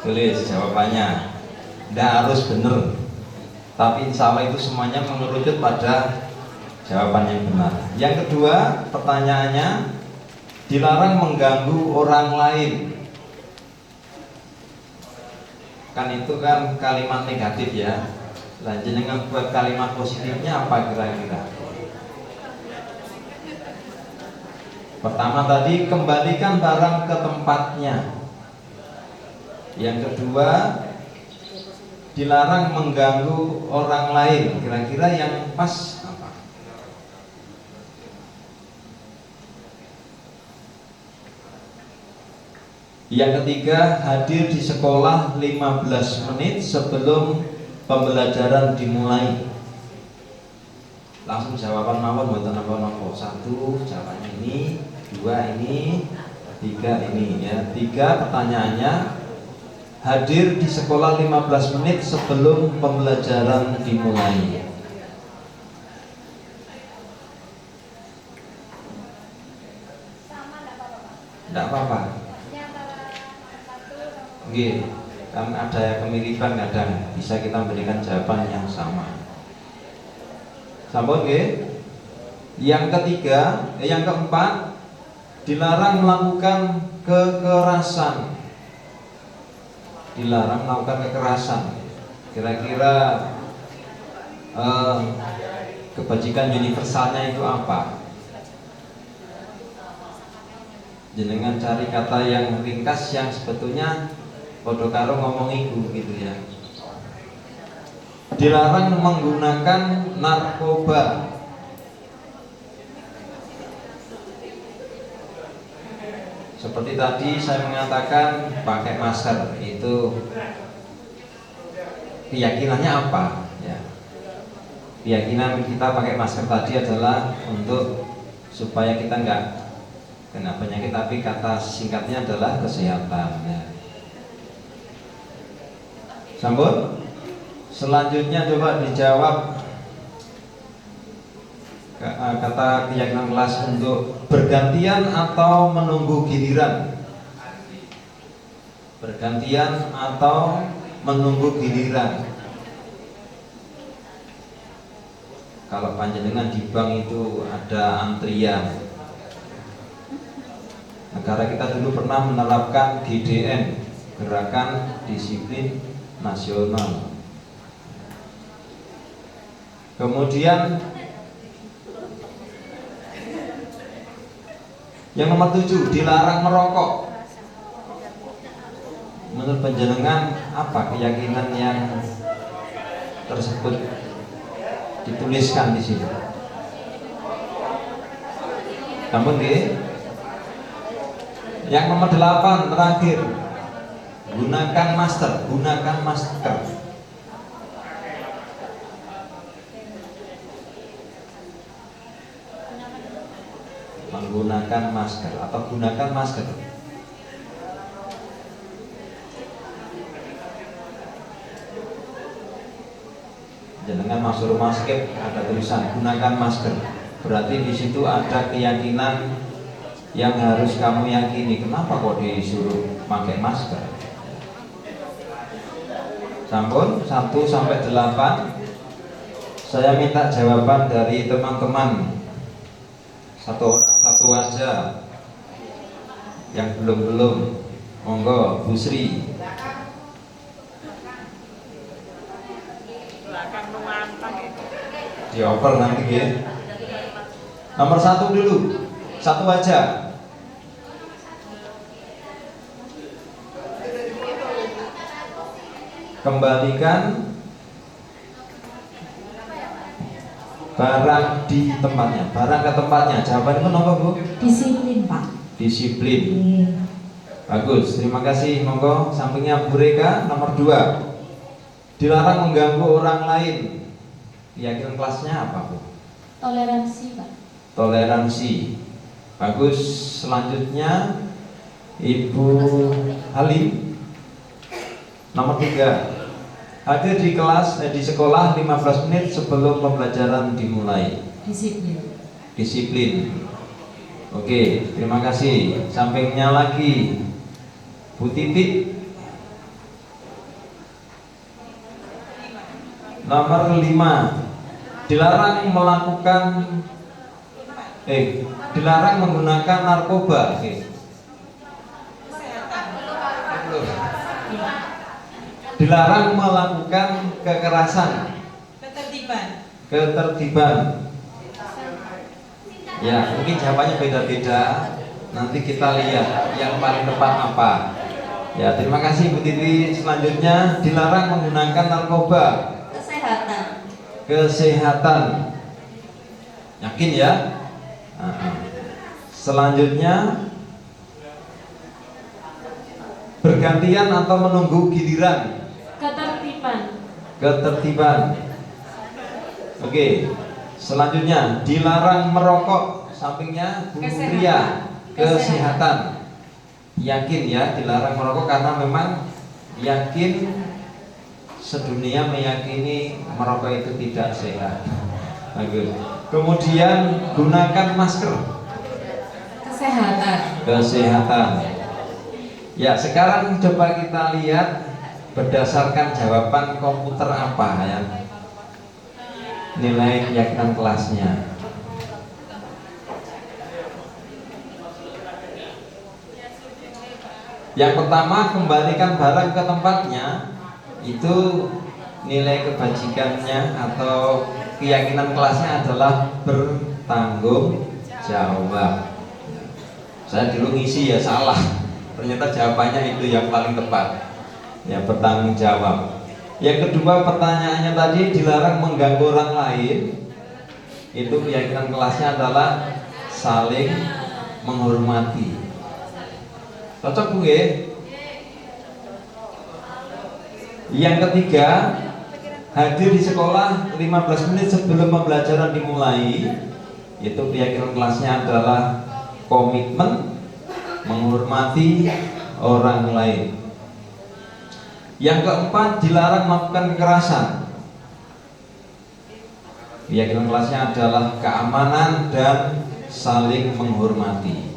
Tulis jawabannya. Tidak harus benar, tapi insya Allah itu semuanya mengerucut pada jawaban yang benar. Yang kedua, pertanyaannya, dilarang mengganggu orang lain. Kan itu kan kalimat negatif ya. Lanjutnya buat kalimat positifnya apa kira-kira? Pertama tadi, kembalikan barang ke tempatnya. Yang kedua, dilarang mengganggu orang lain. Kira-kira yang pas apa? Yang ketiga, hadir di sekolah 15 menit sebelum pembelajaran dimulai. Langsung jawaban mawon mboten napa-napa. 1 jawabannya ini, 2 ini, 3 ini ya. 3 pertanyaannya, hadir di sekolah 15 menit sebelum pembelajaran dimulai. Tidak apa-apa. Oke, kan ada kemiripan kadang, bisa kita memberikan jawaban yang sama. Sambut nggih. Yang ketiga, yang keempat, dilarang melakukan kekerasan. Dilarang melakukan kekerasan. Kira-kira kebajikan universalnya itu apa? Jenengan cari kata yang ringkas yang sebetulnya podo karo ngomong iku gitu ya. Dilarang menggunakan narkoba. Seperti tadi saya mengatakan pakai masker, itu keyakinannya apa? Ya. Keyakinan kita pakai masker tadi adalah untuk supaya kita nggak kena penyakit, tapi kata singkatnya adalah kesehatan. Ya. Sambut. Selanjutnya coba dijawab kata keyakinan kelas untuk bergantian atau menunggu giliran. Bergantian atau menunggu giliran. Kalau panjenengan di bank itu ada antrian. Negara kita dulu pernah menerapkan GDN, Gerakan Disiplin Nasional. Kemudian yang nomor 7, dilarang merokok. Menurut panjenengan apa keyakinan yang tersebut dituliskan di sini? Namun yang nomor 8 terakhir, gunakan masker. Gunakan masker. Menggunakan masker atau gunakan masker. Jangan masuk rumah sakit ada tulisan gunakan masker. Berarti di situ ada keyakinan yang harus kamu yakini. Kenapa kok disuruh pakai masker? Sampun 1 sampai 8. Saya minta jawaban dari teman-teman. Satu orang satu aja. Yang belum monggo Bu Sri. Dioper nanti ya. Nomor 1 dulu. 1 aja. Kembalikan barang di tempatnya. Barang ke tempatnya. Jawaban itu apa Bu? Disiplin Pak. Disiplin. Bagus, terima kasih. Monggo sampingnya Bu Reka. Nomor 2, dilarang mengganggu orang lain. Keyakinan kelasnya apa Bu? Toleransi Pak. Toleransi. Bagus. Selanjutnya Ibu Halim. Nomor 3, hadir di kelas di sekolah 15 menit sebelum pembelajaran dimulai. Disiplin. Disiplin. Oke, terima kasih. Sampingnya lagi Bu Titik. Nomor 5, dilarang melakukan dilarang menggunakan narkoba. Dilarang melakukan kekerasan. Ketertiban. Ya, mungkin jawabannya beda-beda. Nanti kita lihat yang paling tepat apa. Ya, terima kasih Bu Titi. Selanjutnya, dilarang menggunakan narkoba. Kesehatan. Yakin ya? Selanjutnya, bergantian atau menunggu giliran. Ketertiban. Oke. Selanjutnya, dilarang merokok. Sampingnya Bu Ria. Kesehatan. Yakin ya dilarang merokok karena memang yakin sedunia meyakini merokok itu tidak sehat. Bagus. Kemudian gunakan masker. Kesehatan. Ya, sekarang coba kita lihat berdasarkan jawaban komputer apa ya nilai keyakinan kelasnya. Yang pertama, kembalikan barang ke tempatnya. Itu nilai kebajikannya atau keyakinan kelasnya adalah bertanggung jawab. Saya dulu ngisi ya salah. Ternyata jawabannya itu yang paling tepat. Ya, bertanggung jawab. Yang kedua, pertanyaannya tadi dilarang mengganggu orang lain. Itu keyakinan kelasnya adalah saling menghormati. Cocok Bu ya? Yang ketiga, hadir di sekolah 15 menit sebelum pembelajaran dimulai. Itu keyakinan kelasnya adalah komitmen menghormati orang lain. Yang keempat, dilarang melakukan kekerasan. Keyakinan kelasnya adalah keamanan dan saling menghormati.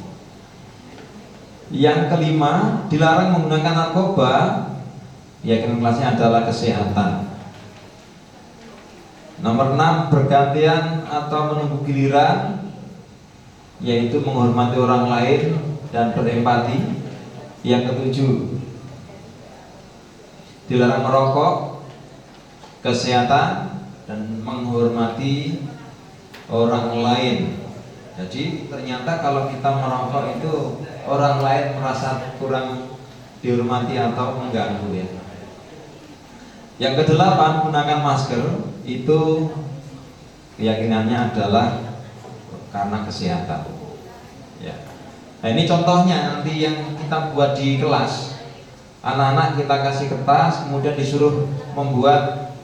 Yang kelima, dilarang menggunakan narkoba. Keyakinan kelasnya adalah kesehatan. Nomor 6, bergantian atau menunggu giliran, yaitu menghormati orang lain dan berempati. Yang ketujuh, dilarang merokok, kesehatan, dan menghormati orang lain. Jadi ternyata kalau kita merokok itu orang lain merasa kurang dihormati atau mengganggu ya. Yang kedelapan, gunakan masker. Itu keyakinannya adalah karena kesehatan ya. Nah, ini contohnya nanti yang kita buat di kelas. Anak-anak kita kasih kertas, kemudian disuruh membuat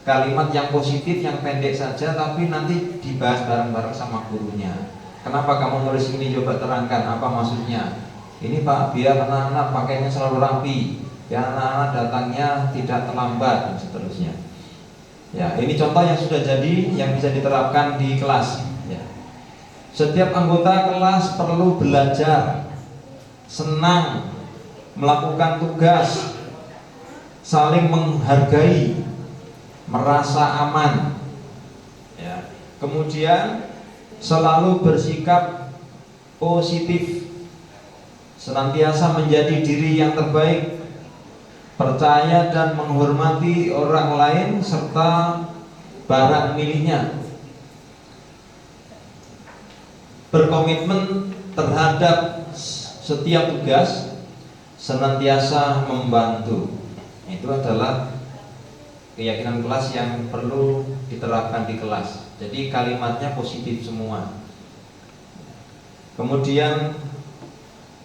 kalimat yang positif, yang pendek saja, tapi nanti dibahas bareng-bareng sama gurunya. Kenapa kamu nulis ini? Coba terangkan apa maksudnya. Ini Pak, biar anak-anak pakainya selalu rapi, biar anak-anak datangnya tidak terlambat, dan seterusnya. Ya, ini contoh yang sudah jadi, yang bisa diterapkan di kelas. Ya. Setiap anggota kelas perlu belajar, senang, melakukan tugas, saling menghargai, merasa aman. Ya. Kemudian selalu bersikap positif, senantiasa menjadi diri yang terbaik, percaya dan menghormati orang lain serta barang miliknya, berkomitmen terhadap setiap tugas, senantiasa membantu. Itu adalah keyakinan kelas yang perlu diterapkan di kelas. Jadi kalimatnya positif semua. Kemudian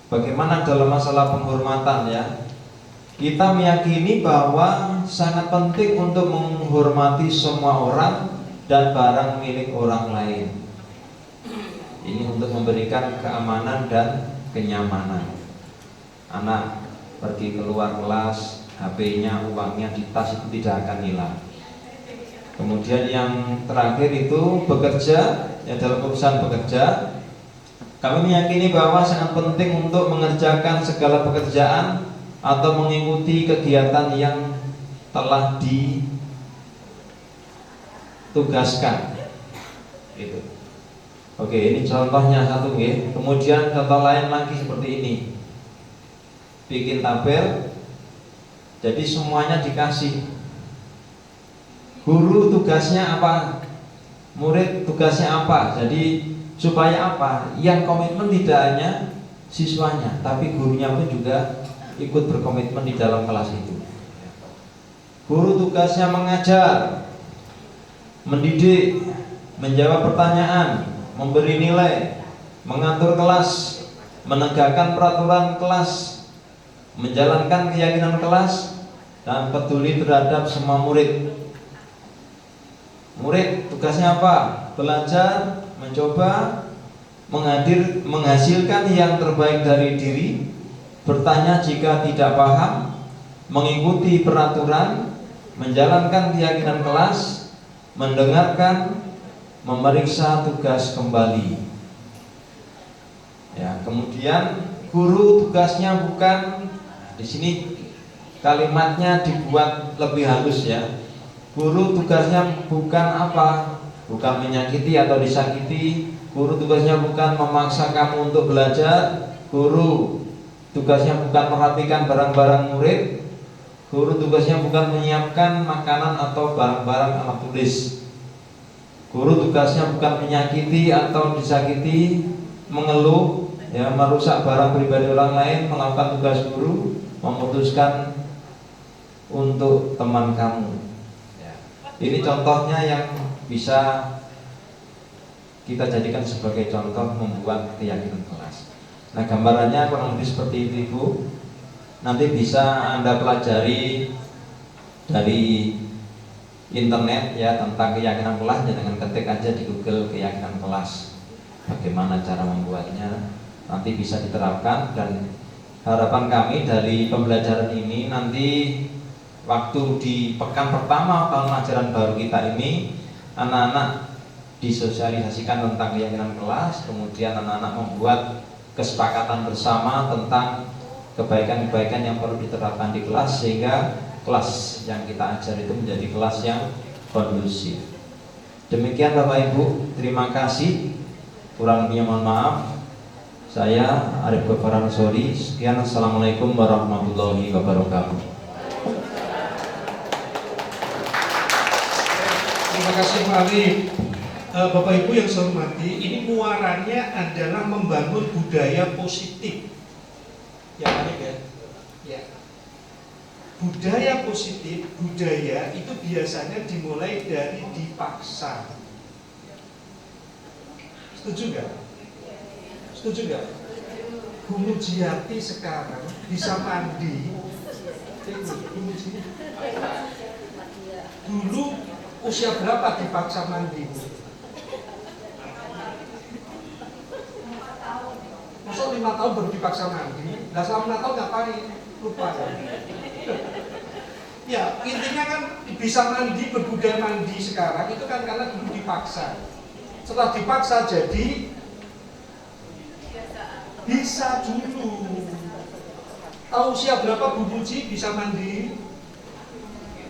bagaimana dalam masalah penghormatan ya? Kita meyakini bahwa sangat penting untuk menghormati semua orang dan barang milik orang lain. Ini untuk memberikan keamanan dan kenyamanan. Anak pergi keluar kelas, HP-nya, uangnya di tas itu tidak akan hilang. Kemudian yang terakhir itu bekerja, ya dalam urusan bekerja, kami meyakini bahwa sangat penting untuk mengerjakan segala pekerjaan atau mengikuti kegiatan yang telah tugaskan. Itu. Oke, ini contohnya satu ya. Kemudian contoh lain lagi seperti ini. Bikin tabel. Jadi semuanya dikasih. Guru tugasnya apa? Murid tugasnya apa? Jadi supaya apa? Yang komitmen tidak hanya siswanya, tapi gurunya pun juga ikut berkomitmen di dalam kelas itu. Guru tugasnya mengajar, mendidik, menjawab pertanyaan, memberi nilai, mengatur kelas, menegakkan peraturan kelas, menjalankan keyakinan kelas, dan peduli terhadap semua murid. Murid tugasnya apa? Belajar, mencoba, menghasilkan yang terbaik dari diri, bertanya jika tidak paham, mengikuti peraturan, menjalankan keyakinan kelas, mendengarkan, memeriksa tugas kembali. Ya, kemudian guru tugasnya bukan, di sini kalimatnya dibuat lebih halus ya. Guru tugasnya bukan apa? Bukan menyakiti atau disakiti. Guru tugasnya bukan memaksa kamu untuk belajar. Guru tugasnya bukan merapikan barang-barang murid. Guru tugasnya bukan menyiapkan makanan atau barang-barang alat tulis. Guru tugasnya bukan menyakiti atau disakiti, mengeluh, ya, merusak barang pribadi orang lain, melakukan tugas guru, memutuskan untuk teman kamu. Ya. Ini contohnya yang bisa kita jadikan sebagai contoh membuat keyakinan kelas. Nah, gambarannya kurang lebih seperti itu, Ibu. Nanti bisa Anda pelajari dari internet ya tentang keyakinan kelas, dengan ketik aja di Google keyakinan kelas. Bagaimana cara membuatnya, nanti bisa diterapkan. Dan harapan kami dari pembelajaran ini nanti waktu di pekan pertama tahun ajaran baru kita ini, anak-anak disosialisasikan tentang keyakinan kelas, kemudian anak-anak membuat kesepakatan bersama tentang kebaikan-kebaikan yang perlu diterapkan di kelas, sehingga kelas yang kita ajar itu menjadi kelas yang kondusif. Demikian Bapak Ibu, terima kasih. Kurang lebihnya mohon maaf. Saya Arif Ghafaran Sori. Sekian, assalamualaikum warahmatullahi wabarakatuh. Terima kasih Pak Arif. Bapak Ibu yang saya hormati, ini muaranya adalah membangun budaya positif. Ya, Arif ya. Ya. Budaya positif, budaya itu biasanya dimulai dari dipaksa. Setuju nggak? Setuju nggak? Bu Mujiati sekarang bisa mandi. Dulu usia berapa dipaksa mandi? Masa 5 tahun baru dipaksa mandi? Nah, selama 5 tahun ngapain? Lupa ya? Ya, intinya kan bisa mandi, berbudaya mandi sekarang itu kan karena dulu dipaksa. Setelah dipaksa jadi bisa dulu. Tahu usia berapa Bu Muji bisa mandi?